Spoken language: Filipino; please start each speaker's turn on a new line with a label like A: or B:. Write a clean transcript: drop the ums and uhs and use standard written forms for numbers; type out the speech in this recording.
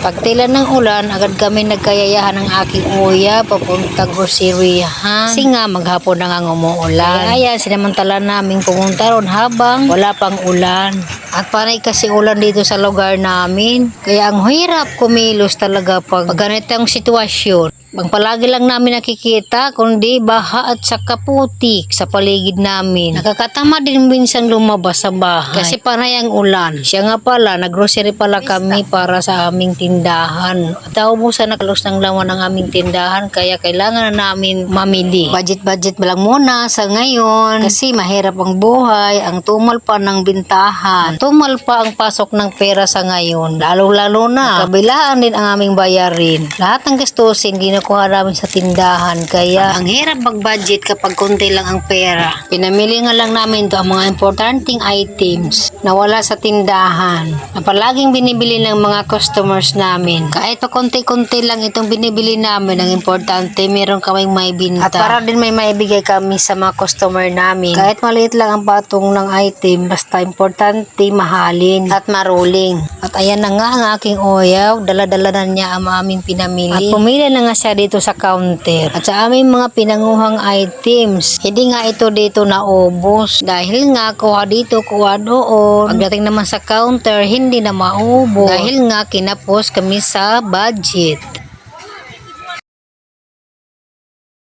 A: Pagtila ng ulan, agad kami nagkayayahan ng aking uya papuntang groceryahan. Kasi nga maghapon na nga umuulan. Kaya sinamantala namin pumunta ron habang wala pang ulan. At panay kasi ulan dito sa lugar namin. Kaya ang hirap kumilos talaga pag ganitong sitwasyon. Palagi lang namin nakikita kundi baha at saka putik sa paligid namin. Nakakatama din minsan lumabas sa bahay kasi panay ang ulan. Siya nga pala, naggrocery pala kami para sa aming tindahan. At naubusan na kalos ng laman ng aming tindahan kaya kailangan na namin mamili. Budget lang muna sa ngayon kasi mahirap ang buhay, ang tumal pa ng bintahan. Tumal pa ang pasok ng pera sa ngayon. Lalo na, kabilaan din ang aming bayarin. Lahat ng gastusin kinukuha namin sa tindahan kaya ang hirap mag-budget kapag konti lang ang pera. Pinamili nga lang namin to ang mga importanteng items na wala sa tindahan na palaging binibili ng mga customers namin. Kahit pa konti-konti lang itong binibili namin, ang importante meron kaming may binta. At para din may maibigay kami sa mga customer namin. Kahit maliit lang ang patong ng item, basta importante mahalin at maruling. At ayan na nga ang aking oyaw, dala-dala na niya ang aming pinamili. At pumili na nga siya dito sa counter. At sa aming mga pinanguhang items, hindi nga ito dito naubos. Dahil nga kuha dito, kuha doon. Pagdating naman sa counter, hindi na maubos. Dahil nga kinapos kami sa budget.